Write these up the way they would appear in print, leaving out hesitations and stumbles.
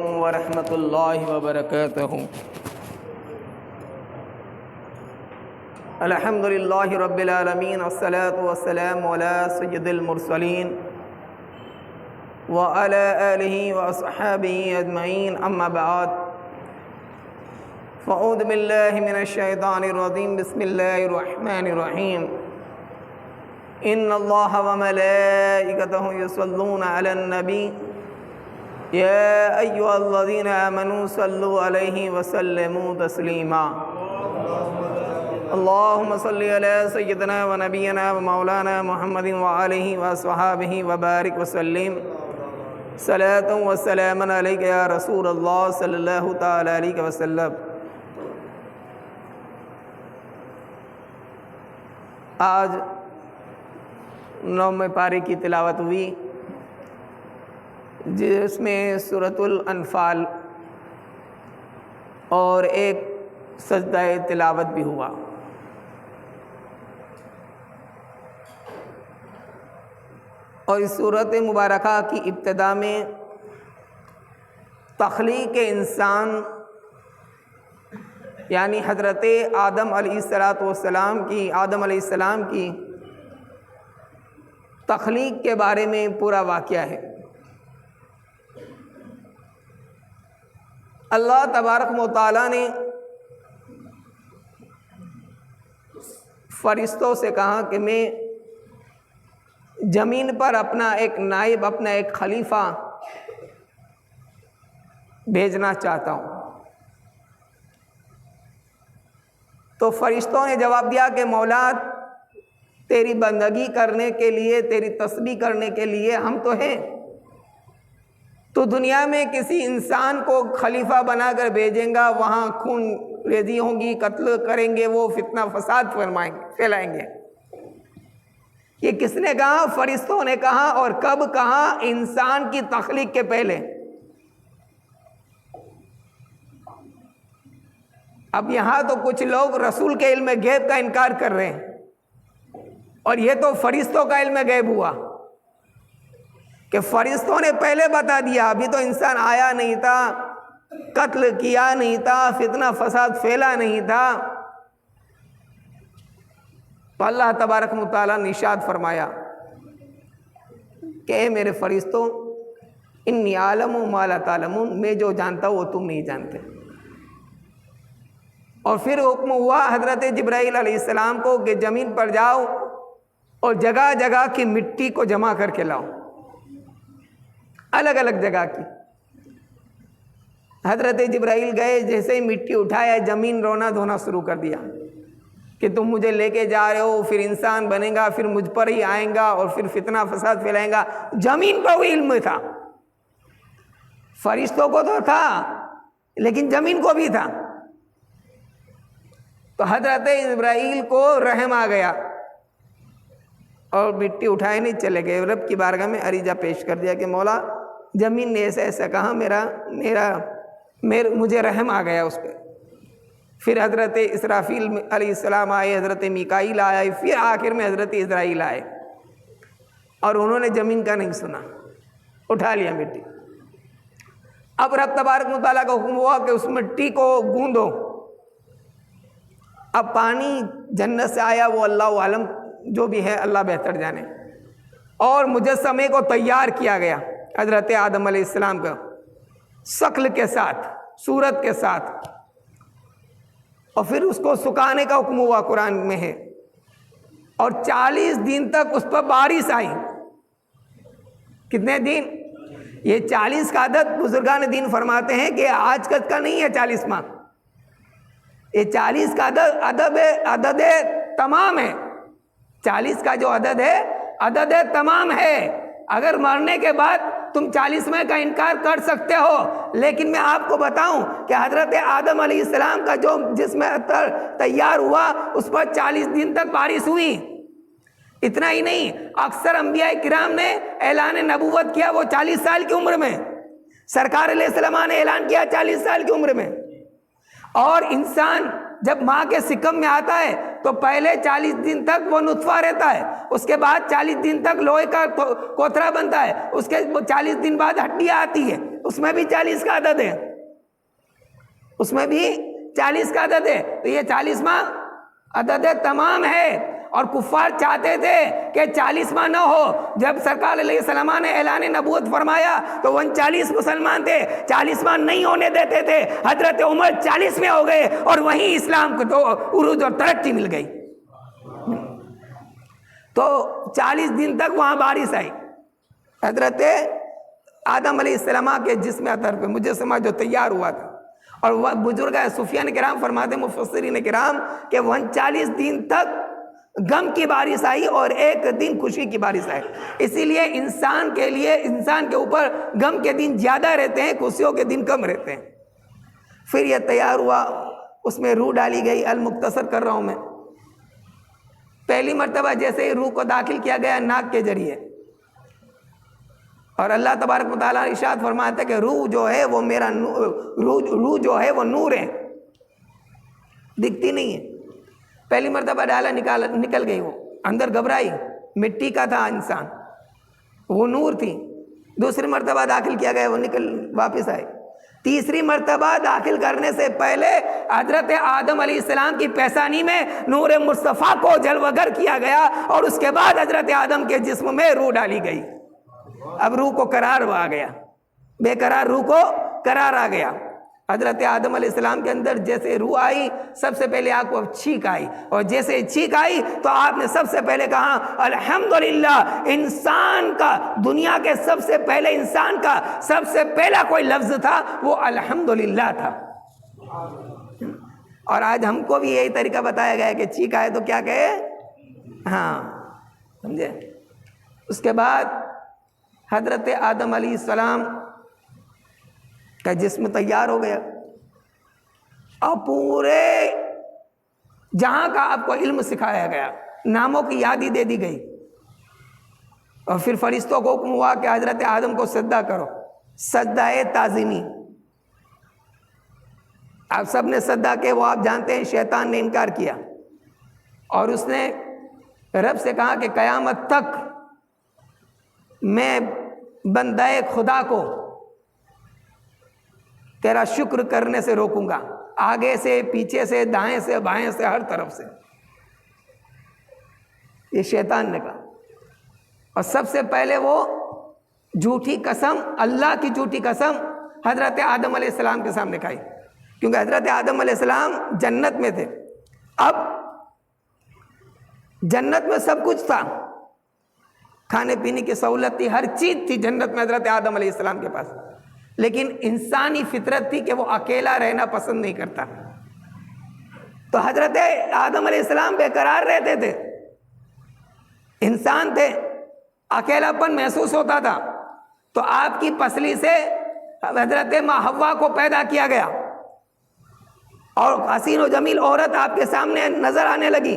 ورحمۃ اللہ وبرکاتہ۔ الحمد للہ رب العالمین، والصلاة والسلام علی سید المرسلین وعلی آلہ واصحابہ اجمعین، اما بعد فاعوذ باللہ من الشیطان الرجیم، بسم اللہ الرحمن الرحیم۔ ان اللہ وملائکتہ یصلون علی النبی یا ایھا الذین آمنوا صلوا علیہ وسلموا تسلیما۔ اللہم صلی علی سیدنا و نبینا و مولانا محمد وآلہ واصحابہ وبارک وسلم، صلاۃ و سلام علیک یا رسول اللہ صلی اللہ تعالی علیہ وسلم۔ آج 9ویں پارے کی تلاوت ہوئی، جس میں سورۃ الانفال اور ایک سجدہ تلاوت بھی ہوا۔ اور اس سورۃ مبارکہ کی ابتدا میں تخلیق انسان یعنی حضرت آدم علیہ السلام کی تخلیق کے بارے میں پورا واقعہ ہے۔ اللہ تبارک و تعالیٰ نے فرشتوں سے کہا کہ میں زمین پر اپنا ایک نائب، اپنا ایک خلیفہ بھیجنا چاہتا ہوں۔ تو فرشتوں نے جواب دیا کہ مولا، تیری بندگی کرنے کے لیے، تیری تسبیح کرنے کے لیے ہم تو ہیں، تو دنیا میں کسی انسان کو خلیفہ بنا کر بھیجیں گا، وہاں خون ریزی ہوں گی، قتل کریں گے، وہ فتنہ فساد پھیلائیں گے۔ یہ کس نے کہا؟ فرشتوں نے کہا۔ اور کب کہا؟ انسان کی تخلیق کے پہلے۔ اب یہاں تو کچھ لوگ رسول کے علم غیب کا انکار کر رہے ہیں، اور یہ تو فرشتوں کا علم غیب ہوا کہ فرشتوں نے پہلے بتا دیا، ابھی تو انسان آیا نہیں تھا، قتل کیا نہیں تھا، فتنہ فساد پھیلا نہیں تھا۔ تو اللہ تبارک و تعالیٰ نے ارشاد فرمایا کہ اے میرے فرشتوں، انی عالم ما لا تعلمون، میں جو جانتا ہوں وہ تم نہیں جانتے۔ اور پھر حکم ہوا حضرت جبرائیل علیہ السلام کو کہ زمین پر جاؤ اور جگہ جگہ کی مٹی کو جمع کر کے لاؤ، الگ الگ جگہ کی۔ حضرت جبرائیل گئے، جیسے ہی مٹی اٹھایا، زمین رونا دھونا شروع کر دیا کہ تم مجھے لے کے جا رہے ہو، پھر انسان بنے گا، پھر مجھ پر ہی آئیں گا اور پھر فتنہ فساد پھیلائیں گا۔ زمین پر بھی علم تھا، فرشتوں کو تو تھا لیکن زمین کو بھی تھا۔ تو حضرت جبرائیل کو رحم آ گیا اور مٹی اٹھائے نہیں، چلے گئے رب کی بارگاہ میں عریضہ پیش کر دیا کہ مولا، زمین نے ایسا ایسا کہا، مجھے رحم آ گیا اس پہ۔ پھر حضرت اسرافیل علیہ السلام آئے، حضرت میکائیل آئے، پھر آخر میں حضرت اسرائیل آئے، اور انہوں نے زمین کا نہیں سنا، اٹھا لیا مٹی۔ اب رب تبارک و تعالیٰ کا حکم ہوا کہ اس مٹی کو گوندو۔ اب پانی جنت سے آیا، وہ اللہ عالم، جو بھی ہے اللہ بہتر جانے۔ اور مجسمے کو تیار کیا گیا حضرت آدم علیہ السلام کا، شکل کے ساتھ، صورت کے ساتھ، اور پھر اس کو سکھانے کا حکم ہوا، قرآن میں ہے۔ اور 40 دن تک اس پر بارش آئی۔ کتنے دن؟ یہ 40 کا عدد بزرگان دین فرماتے ہیں کہ آج کا نہیں ہے 40 ماہ، یہ 40 کا عدد تمام ہے۔ 40 کا جو عدد ہے تمام ہے۔ اگر مرنے کے بعد تم 40ویں کا انکار کر سکتے ہو، لیکن میں آپ کو بتاؤں کہ حضرت آدم علیہ السلام کا جو جسم تیار ہوا، اس پر 40 دن تک بارش ہوئی۔ اتنا ہی نہیں، اکثر انبیاء کرام نے اعلان نبوت کیا وہ 40 سال کی عمر میں، سرکار علیہ السلام نے اعلان کیا 40 سال کی عمر میں۔ اور انسان جب ماں کے سکم میں آتا ہے تو پہلے 40 دن تک وہ نطفہ رہتا ہے، اس کے بعد 40 دن تک لوہے کا کوترا بنتا ہے، اس کے 40 دن بعد ہڈیاں آتی ہے، اس میں بھی 40 کا عدد ہے، اس میں بھی 40 کا عدد ہے، تو یہ 40واں عدد تمام ہے۔ اور کفار چاہتے تھے کہ 40واں نہ ہو۔ جب سرکار علیہ السلام نے اعلان نبوت فرمایا تو 39 مسلمان تھے، 40واں نہیں ہونے دیتے تھے۔ حضرت عمر 40 میں ہو گئے اور وہیں اسلام کو تو عروج اور ترقی مل گئی۔ تو 40 دن تک وہاں بارش آئی۔ حضرت آدم علیہ السلام کے جسم اطہر پہ مجسمہ جو تیار ہوا تھا، اور وہ بزرگ صوفیان کرام فرماتے ہیں، مفسرین کرام، کہ 39 دن تک غم کی بارش آئی اور ایک دن خوشی کی بارش آئی۔ اسی لیے انسان کے اوپر غم کے دن زیادہ رہتے ہیں، خوشیوں کے دن کم رہتے ہیں۔ پھر یہ تیار ہوا، اس میں روح ڈالی گئی۔ المختصر کر رہا ہوں میں۔ پہلی مرتبہ جیسے ہی روح کو داخل کیا گیا ناک کے ذریعے، اور اللہ تبارک و تعالیٰ ارشاد فرماتا ہے کہ روح جو ہے وہ میرا روح جو ہے وہ نور ہے، دکھتی نہیں ہے۔ پہلی مرتبہ ڈالا، نکل گئی، وہ اندر گھبرائی، مٹی کا تھا انسان، وہ نور تھی۔ دوسری مرتبہ داخل کیا گیا، وہ نکل واپس آئے۔ تیسری مرتبہ داخل کرنے سے پہلے حضرت آدم علیہ السلام کی پیشانی میں نور مصطفیٰ کو جلوہ گر کیا گیا، اور اس کے بعد حضرت آدم کے جسم میں روح ڈالی گئی۔ اب روح کو قرار آ گیا، بے قرار روح کو قرار آ گیا۔ حضرت آدم علیہ السلام کے اندر جیسے روح آئی، سب سے پہلے آپ کو چھینک آئی، اور جیسے چھینک آئی تو آپ نے سب سے پہلے کہا الحمدللہ۔ انسان کا، دنیا کے سب سے پہلے انسان کا سب سے پہلا کوئی لفظ تھا وہ الحمدللہ تھا۔ اور آج ہم کو بھی یہی طریقہ بتایا گیا ہے کہ چھینک آئے تو کیا کہے، ہاں، سمجھے۔ اس کے بعد حضرت آدم علیہ السلام کا جسم تیار ہو گیا، اور پورے جہاں کا آپ کو علم سکھایا گیا، ناموں کی یادی دے دی گئی، اور پھر فرشتوں کو حکم ہوا کہ حضرت آدم کو سجدہ کرو، سجدہ تعظیمی۔ آپ سب نے سجدہ کے، وہ آپ جانتے ہیں شیطان نے انکار کیا، اور اس نے رب سے کہا کہ قیامت تک میں بندہ خدا کو تیرا شکر کرنے سے روکوں گا، آگے سے، پیچھے سے، دائیں سے، بائیں سے، ہر طرف سے۔ یہ شیطان نے کہا، اور سب سے پہلے وہ جھوٹی قسم، اللہ کی جھوٹی قسم حضرت آدم علیہ السلام کے سامنے کھائی، کیونکہ حضرت آدم علیہ السلام جنت میں تھے۔ اب جنت میں سب کچھ تھا، کھانے پینے کی سہولت تھی، ہر چیز تھی جنت میں حضرت آدم علیہ السلام کے پاس، لیکن انسانی فطرت تھی کہ وہ اکیلا رہنا پسند نہیں کرتا۔ تو حضرت آدم علیہ السلام بے قرار رہتے تھے، انسان تھے، اکیلا پن محسوس ہوتا تھا، تو آپ کی پسلی سے حضرت ماں حوا کو پیدا کیا گیا، اور حسین و جمیل عورت آپ کے سامنے نظر آنے لگی۔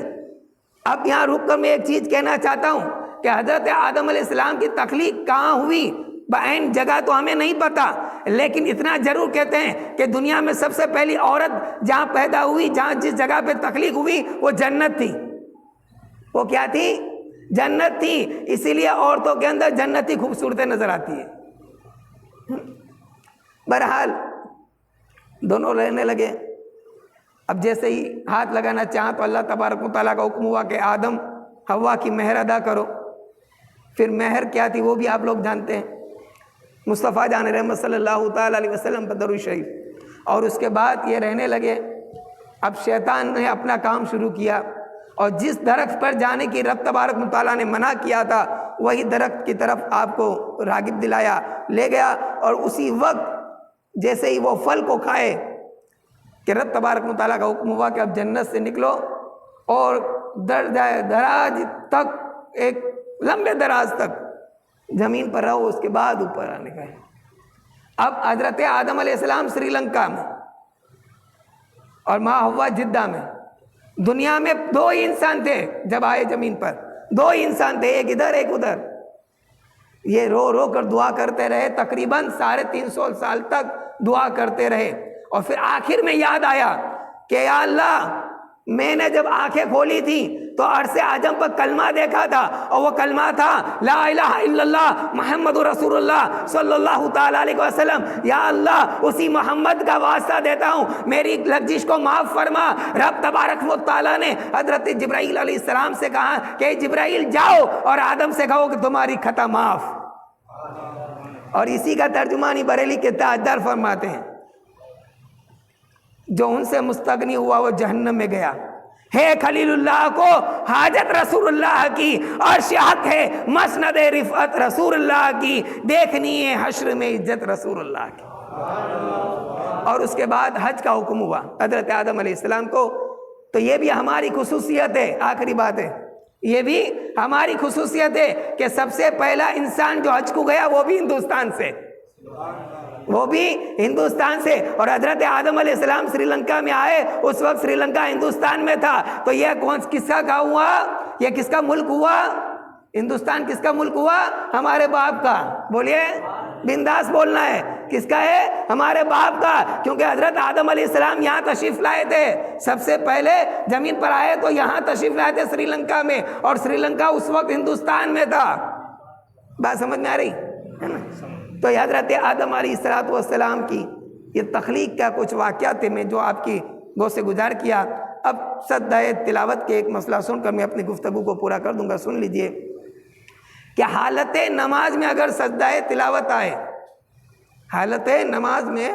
اب یہاں رک کر میں ایک چیز کہنا چاہتا ہوں کہ حضرت آدم علیہ السلام کی تخلیق کہاں ہوئی، بعین جگہ تو ہمیں نہیں پتا، لیکن اتنا ضرور کہتے ہیں کہ دنیا میں سب سے پہلی عورت جہاں پیدا ہوئی، جہاں جس جگہ پہ تخلیق ہوئی، وہ جنت تھی۔ وہ کیا تھی؟ جنت تھی۔ اسی لیے عورتوں کے اندر جنتی خوبصورتیں نظر آتی ہے۔ بہرحال دونوں رہنے لگے۔ اب جیسے ہی ہاتھ لگانا چاہا تو اللہ تبارک و تعالیٰ کا حکم ہوا کہ آدم حوا کی مہر ادا کرو۔ پھر مہر کیا تھی وہ بھی آپ لوگ جانتے ہیں، مصطفیٰ جان رحمت صلی اللہ تعالیٰ علیہ وسلم پر درود شریف۔ اور اس کے بعد یہ رہنے لگے۔ اب شیطان نے اپنا کام شروع کیا، اور جس درخت پر جانے کی رب تبارک و تعالیٰ نے منع کیا تھا وہی درخت کی طرف آپ کو راغب دلایا، لے گیا، اور اسی وقت جیسے ہی وہ پھل کو کھائے کہ رب تبارک و تعالیٰ کا حکم ہوا کہ اب جنت سے نکلو اور دراز تک، ایک لمبے دراز تک زمین پر رہو، اس کے بعد اوپر آنے کا ہے۔ اب حضرت آدم علیہ السلام سری لنکا میں اور ماں حوا جدہ میں۔ دنیا میں دو ہی انسان تھے جب آئے زمین پر، دو ہی انسان تھے، ایک ادھر ایک ادھر۔ یہ رو رو کر دعا کرتے رہے، تقریباً 350 سال تک دعا کرتے رہے، اور پھر آخر میں یاد آیا کہ یا اللہ، میں نے جب آنکھیں کھولی تھی تو عرص اعظم پر کلمہ دیکھا تھا، اور وہ کلمہ تھا لا الہ الا اللہ محمد رسول اللہ صلی اللہ تعالیٰ علیہ وسلم۔ یا اللہ اسی محمد کا واسطہ دیتا ہوں، میری لغزش کو معاف فرما۔ رب تبارک و تعالیٰ نے حضرت جبرائیل علیہ السلام سے کہا کہ جبرائیل جاؤ اور آدم سے کہو کہ تمہاری خطا معاف۔ اور اسی کا ترجمانی بریلی کے تاجدار فرماتے ہیں، جو ان سے مستغنی ہوا وہ جہنم میں گیا۔ ہے خلیل اللہ کو حاجت رسول اللہ کی، اور حق ہے مسند رفعت رسول اللہ کی، دیکھنی ہے حشر میں عزت رسول اللہ کی۔ اور اس کے بعد حج کا حکم ہوا حضرت آدم علیہ السلام کو۔ تو یہ بھی ہماری خصوصیت ہے، آخری بات ہے، یہ بھی ہماری خصوصیت ہے کہ سب سے پہلا انسان جو حج کو گیا وہ بھی ہندوستان سے، وہ بھی ہندوستان سے۔ اور حضرت آدم علیہ السلام سری لنکا میں آئے، اس وقت سری لنکا ہندوستان میں تھا۔ تو یہ کس کا ہوا؟ یہ کس کا ملک ہوا؟ ہندوستان کس کا ملک ہوا؟ ہمارے باپ کا۔ بولیے، بنداس بولنا ہے، کس کا ہے؟ ہمارے باپ کا، کیونکہ حضرت آدم علیہ السلام یہاں تشریف لائے تھے، سب سے پہلے زمین پر آئے تو یہاں تشریف لائے تھے سری لنکا میں، اور سری لنکا اس وقت ہندوستان میں تھا۔ بات سمجھ میں آ رہی ہے نا؟ تو حضرت آدم علیہ السلام کی یہ تخلیق کا کچھ واقعات تھے، میں جو آپ کی گو سے گزار کیا۔ اب سجدہ تلاوت کے ایک مسئلہ سن کر میں اپنی گفتگو کو پورا کر دوں گا۔ سن لیجئے کہ حالت نماز میں اگر سجدہ تلاوت آئے، حالت نماز میں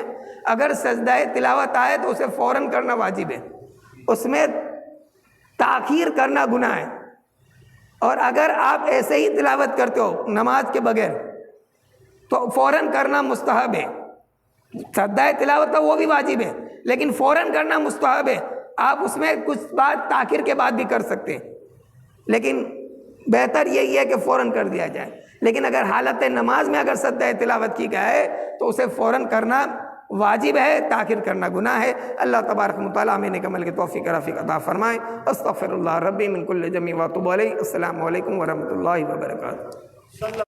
اگر سجدہ تلاوت آئے تو اسے فوراً کرنا واجب ہے، اس میں تاخیر کرنا گناہ ہے۔ اور اگر آپ ایسے ہی تلاوت کرتے ہو نماز کے بغیر تو فوراً کرنا مستحب ہے۔ سجدہ تلاوت تو وہ بھی واجب ہے، لیکن فوراً کرنا مستحب ہے۔ آپ اس میں کچھ بات تاخیر کے بعد بھی کر سکتے ہیں، لیکن بہتر یہی ہے کہ فوراً کر دیا جائے۔ لیکن اگر حالت نماز میں اگر سجدہ تلاوت کی جائے تو اسے فوراً کرنا واجب ہے، تاخیر کرنا گناہ ہے۔ اللہ تبارک و تعالیٰ ہمیں نیک عمل کی توفیق رفیق عطا فرمائے۔ استغفر اللہ ربی من کل جمی واتوب علیہ۔ السلام علیکم ورحمۃ اللہ وبرکاتہ۔